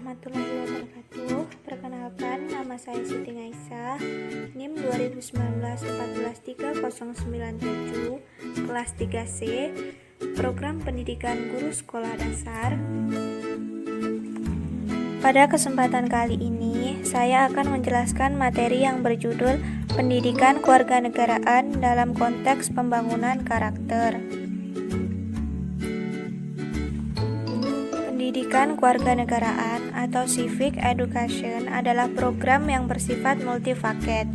warahmatullahi wabarakatuh. Perkenalkan, nama saya Siti Aisyah, NIM 2019-143-097, kelas 3C, Program Pendidikan Guru Sekolah Dasar. Pada kesempatan kali ini, saya akan menjelaskan materi yang berjudul Pendidikan Kewarganegaraan dalam konteks pembangunan karakter. Pendidikan kewarganegaraan atau civic education adalah program yang bersifat multifaket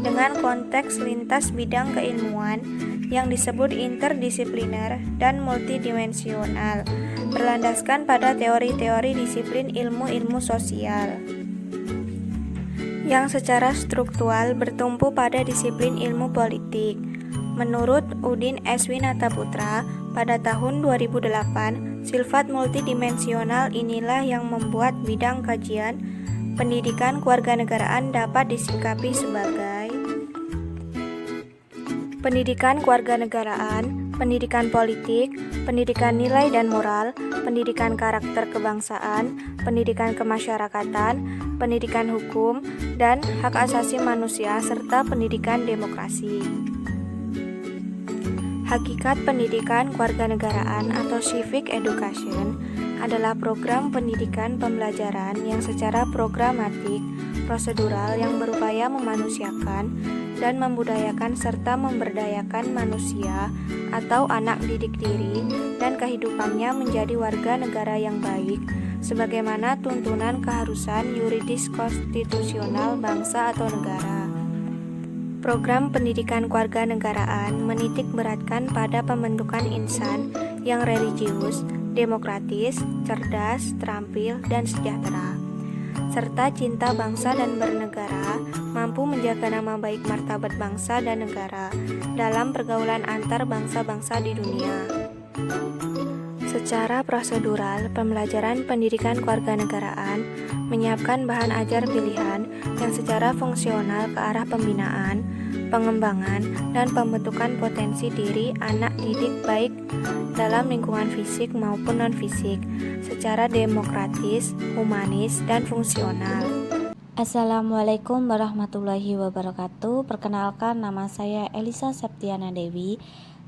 dengan konteks lintas bidang keilmuan yang disebut interdisipliner dan multidimensional, berlandaskan pada teori-teori disiplin ilmu-ilmu sosial yang secara struktural bertumpu pada disiplin ilmu politik. Menurut Udin S. Winataputra, pada tahun 2008, sifat multidimensional inilah yang membuat bidang kajian pendidikan kewarganegaraan dapat disikapi sebagai pendidikan kewarganegaraan, pendidikan politik, pendidikan nilai dan moral, pendidikan karakter kebangsaan, pendidikan kemasyarakatan, pendidikan hukum, dan hak asasi manusia, serta pendidikan demokrasi. Hakikat pendidikan kewarganegaraan atau civic education adalah program pendidikan pembelajaran yang secara programatik, prosedural yang berupaya memanusiakan dan membudayakan serta memberdayakan manusia atau anak didik diri dan kehidupannya menjadi warga negara yang baik sebagaimana tuntunan keharusan yuridis konstitusional bangsa atau negara. Program pendidikan kewarganegaraan menitik beratkan pada pembentukan insan yang religius, demokratis, cerdas, terampil, dan sejahtera, serta cinta bangsa dan bernegara, mampu menjaga nama baik martabat bangsa dan negara dalam pergaulan antar bangsa-bangsa di dunia. Secara prosedural, pembelajaran pendidikan kewarganegaraan menyiapkan bahan ajar pilihan yang secara fungsional ke arah pembinaan, pengembangan, dan pembentukan potensi diri anak didik baik dalam lingkungan fisik maupun non-fisik, secara demokratis, humanis, dan fungsional. Assalamualaikum warahmatullahi wabarakatuh. Perkenalkan, nama saya Elisa Septiana Dewi,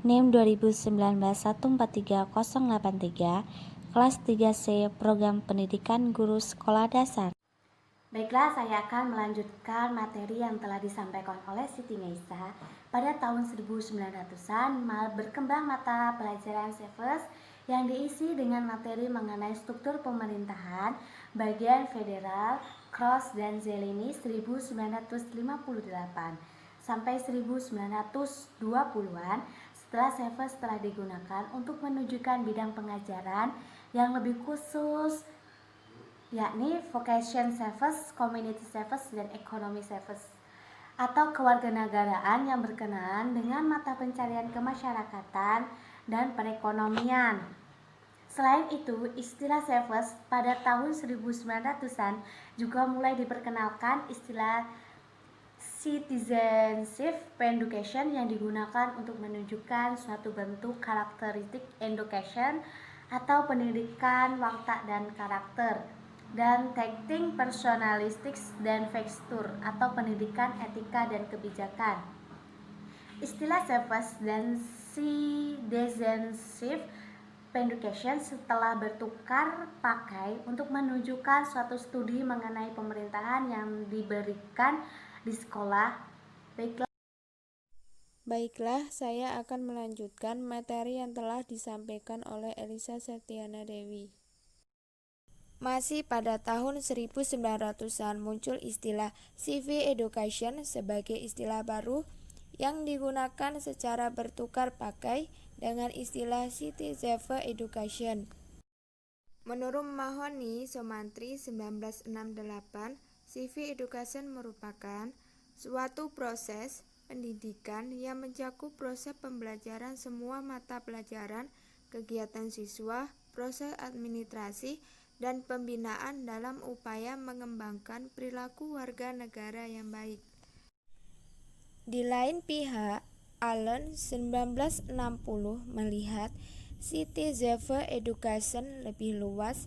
NIM 2019-143-083, kelas 3C, Program Pendidikan Guru Sekolah Dasar. Baiklah, saya akan melanjutkan materi yang telah disampaikan oleh Siti Aisyah. Pada tahun 1900-an berkembang mata pelajaran CEFES yang diisi dengan materi mengenai struktur pemerintahan, bagian federal, Cross dan Zeleny 1958 sampai 1920-an. Setelah CEFES telah digunakan untuk menunjukkan bidang pengajaran yang lebih khusus, yakni Vocation CEFES, Community CEFES, dan Ekonomi CEFES atau kewarganegaraan yang berkenaan dengan mata pencarian kemasyarakatan dan perekonomian. Selain itu, istilah CEFES pada tahun 1900-an juga mulai diperkenalkan istilah Citizenship Education yang digunakan untuk menunjukkan suatu bentuk karakteristik education atau pendidikan watak dan karakter, dan Tacting Personalistics dan Fixture atau pendidikan etika dan kebijakan. Istilah CEFES dan Citizenship Education setelah bertukar pakai untuk menunjukkan suatu studi mengenai pemerintahan yang diberikan di sekolah. Baiklah, saya akan melanjutkan materi yang telah disampaikan oleh Elisa Septiana Dewi. Masih pada tahun 1900-an muncul istilah civic education sebagai istilah baru yang digunakan secara bertukar pakai dengan istilah citizenship education. Menurut Mahoni Somantri 1968, civic education merupakan suatu proses pendidikan yang mencakup proses pembelajaran semua mata pelajaran, kegiatan siswa, proses administrasi, dan pembinaan dalam upaya mengembangkan perilaku warga negara yang baik. Di lain pihak, Allen 1960 melihat citizenship education lebih luas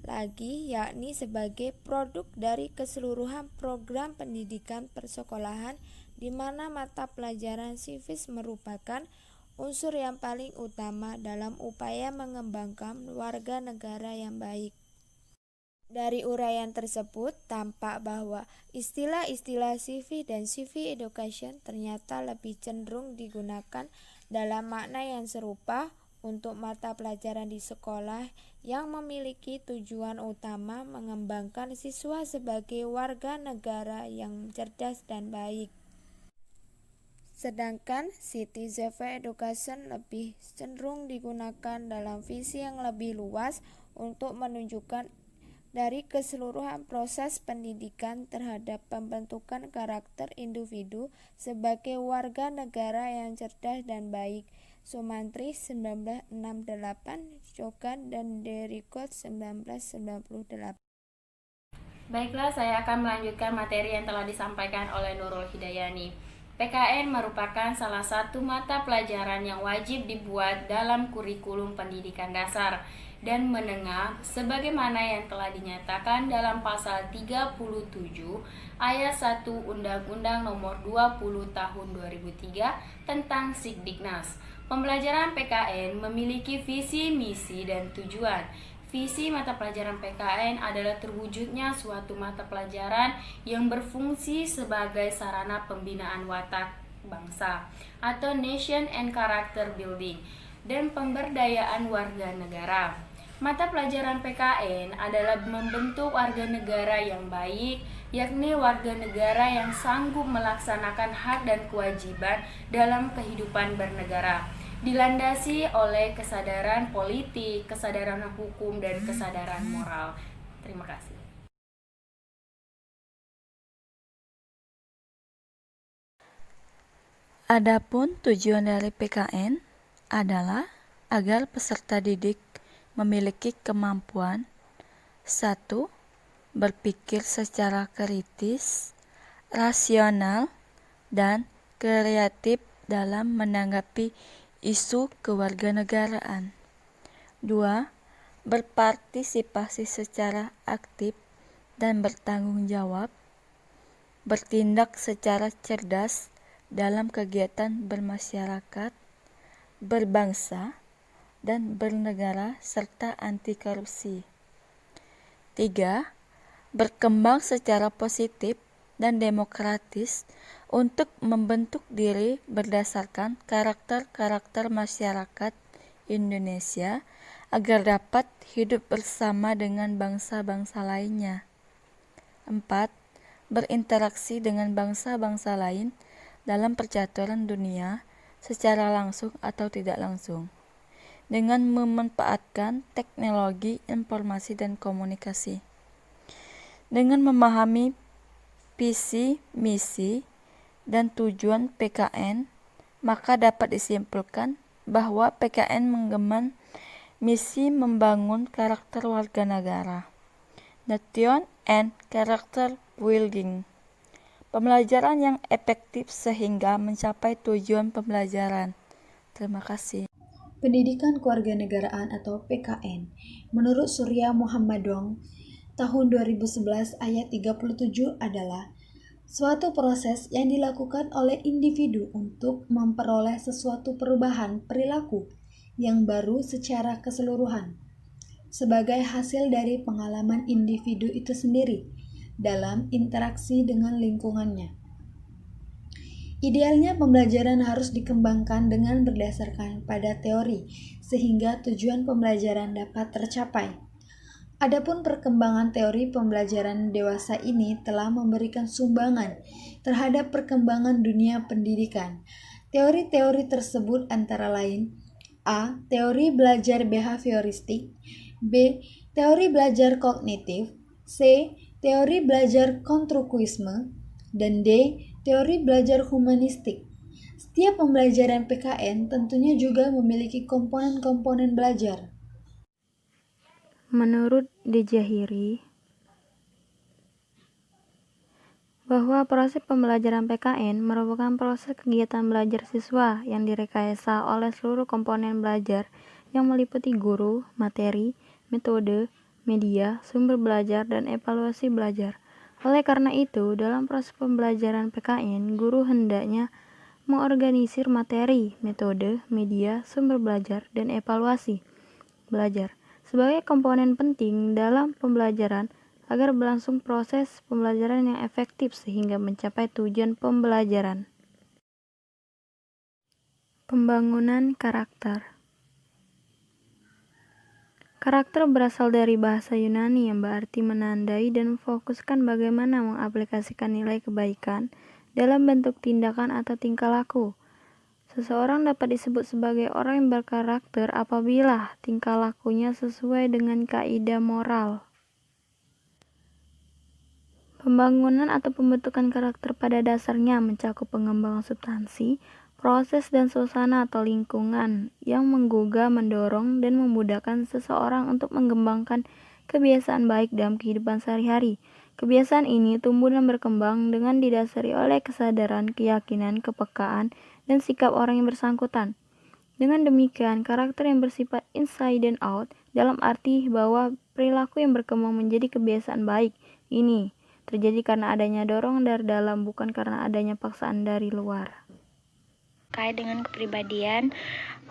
lagi, yakni sebagai produk dari keseluruhan program pendidikan persekolahan, di mana mata pelajaran civis merupakan unsur yang paling utama dalam upaya mengembangkan warga negara yang baik. Dari uraian tersebut, tampak bahwa istilah-istilah civic dan civic education ternyata lebih cenderung digunakan dalam makna yang serupa untuk mata pelajaran di sekolah yang memiliki tujuan utama mengembangkan siswa sebagai warga negara yang cerdas dan baik. Sedangkan citizen education lebih cenderung digunakan dalam visi yang lebih luas untuk menunjukkan dari keseluruhan proses pendidikan terhadap pembentukan karakter individu sebagai warga negara yang cerdas dan baik. Sumantri 1968, Chogan dan Derricott 1998. Baiklah, saya akan melanjutkan materi yang telah disampaikan oleh Nurul Hidayani. PKN merupakan salah satu mata pelajaran yang wajib dibuat dalam kurikulum pendidikan dasar dan menengah sebagaimana yang telah dinyatakan dalam pasal 37 ayat 1 Undang-Undang Nomor 20 Tahun 2003 tentang Sikdiknas. Pembelajaran PKN memiliki visi, misi, dan tujuan. Visi mata pelajaran PKN adalah terwujudnya suatu mata pelajaran yang berfungsi sebagai sarana pembinaan watak bangsa atau nation and character building dan pemberdayaan warga negara. Mata pelajaran PKN adalah membentuk warga negara yang baik, yakni warga negara yang sanggup melaksanakan hak dan kewajiban dalam kehidupan bernegara, dilandasi oleh kesadaran politik, kesadaran hukum, dan kesadaran moral. Terima kasih. Adapun tujuan dari PKN adalah agar peserta didik memiliki kemampuan 1. Berpikir secara kritis, rasional, dan kreatif dalam menanggapi isu kewarganegaraan. 2. Berpartisipasi secara aktif dan bertanggung jawab, bertindak secara cerdas dalam kegiatan bermasyarakat, berbangsa, dan bernegara serta anti korupsi. 3. Berkembang secara positif dan demokratis untuk membentuk diri berdasarkan karakter-karakter masyarakat Indonesia agar dapat hidup bersama dengan bangsa-bangsa lainnya. 4. Berinteraksi dengan bangsa-bangsa lain dalam percaturan dunia secara langsung atau tidak langsung, dengan memanfaatkan teknologi informasi dan komunikasi. Dengan memahami visi, misi, dan tujuan PKN, maka dapat disimpulkan bahwa PKN menggemban misi membangun karakter warga negara, nation and character building, pembelajaran yang efektif sehingga mencapai tujuan pembelajaran. Terima kasih. Pendidikan Kewarganegaraan atau PKN, menurut Surya Muhammadong, tahun 2011 ayat 37 adalah suatu proses yang dilakukan oleh individu untuk memperoleh sesuatu perubahan perilaku yang baru secara keseluruhan, sebagai hasil dari pengalaman individu itu sendiri dalam interaksi dengan lingkungannya. Idealnya pembelajaran harus dikembangkan dengan berdasarkan pada teori, sehingga tujuan pembelajaran dapat tercapai. Adapun perkembangan teori pembelajaran dewasa ini telah memberikan sumbangan terhadap perkembangan dunia pendidikan. Teori-teori tersebut antara lain: A. Teori belajar behavioristik, B. Teori belajar kognitif, C. Teori belajar konstruktivisme, dan D. Teori belajar humanistik. Setiap pembelajaran PKN tentunya juga memiliki komponen-komponen belajar. Menurut Dejahiri, bahwa proses pembelajaran PKN merupakan proses kegiatan belajar siswa yang direkayasa oleh seluruh komponen belajar yang meliputi guru, materi, metode, media, sumber belajar, dan evaluasi belajar. Oleh karena itu, dalam proses pembelajaran PKN, guru hendaknya mengorganisir materi, metode, media, sumber belajar, dan evaluasi belajar sebagai komponen penting dalam pembelajaran agar berlangsung proses pembelajaran yang efektif sehingga mencapai tujuan pembelajaran. Pembangunan karakter. Karakter berasal dari bahasa Yunani yang berarti menandai dan memfokuskan bagaimana mengaplikasikan nilai kebaikan dalam bentuk tindakan atau tingkah laku. Seseorang dapat disebut sebagai orang yang berkarakter apabila tingkah lakunya sesuai dengan kaidah moral. Pembangunan atau pembentukan karakter pada dasarnya mencakup pengembangan substansi, proses dan suasana atau lingkungan yang menggugah, mendorong, dan memudahkan seseorang untuk mengembangkan kebiasaan baik dalam kehidupan sehari-hari. Kebiasaan ini tumbuh dan berkembang dengan didasari oleh kesadaran, keyakinan, kepekaan, dan sikap orang yang bersangkutan. Dengan demikian, karakter yang bersifat inside and out dalam arti bahwa perilaku yang berkembang menjadi kebiasaan baik ini terjadi karena adanya dorongan dari dalam, bukan karena adanya paksaan dari luar. Terkait dengan kepribadian,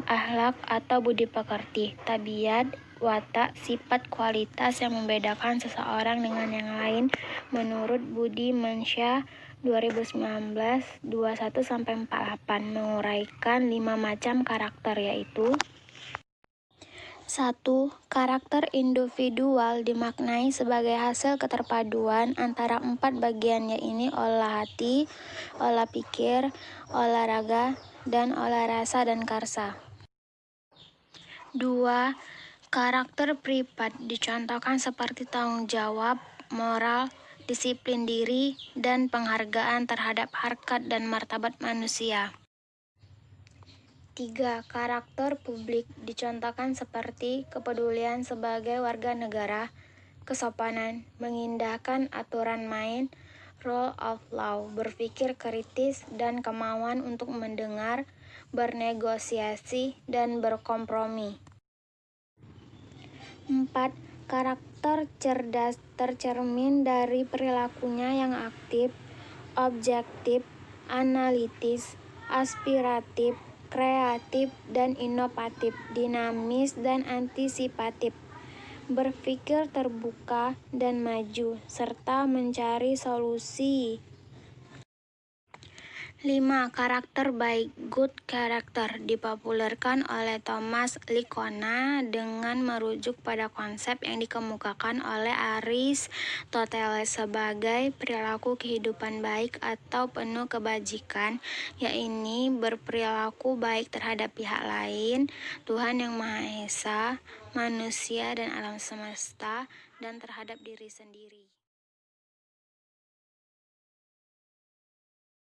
akhlak atau budi pekerti, tabiat, watak, sifat, kualitas yang membedakan seseorang dengan yang lain menurut Budi Mansyah 2019 21-48 menguraikan 5 macam karakter, yaitu 1. Karakter individual dimaknai sebagai hasil keterpaduan antara 4 bagian, yaitu olah hati, olah pikir, olahraga, dan olah rasa dan karsa. 2. Karakter privat dicontohkan seperti tanggung jawab, moral, disiplin diri, dan penghargaan terhadap harkat dan martabat manusia. 3. Karakter publik dicontohkan seperti kepedulian sebagai warga negara, kesopanan, mengindahkan aturan main, rule of law, berpikir kritis, dan kemauan untuk mendengar, bernegosiasi, dan berkompromi. 4. Karakter cerdas tercermin dari perilakunya yang aktif, objektif, analitis, aspiratif, kreatif, dan inovatif, dinamis, dan antisipatif, berpikir terbuka dan maju, serta mencari solusi. 5. Karakter baik, good character, dipopulerkan oleh Thomas Lincona dengan merujuk pada konsep yang dikemukakan oleh Aristoteles sebagai perilaku kehidupan baik atau penuh kebajikan, yaitu berperilaku baik terhadap pihak lain, Tuhan Yang Maha Esa, manusia dan alam semesta, dan terhadap diri sendiri.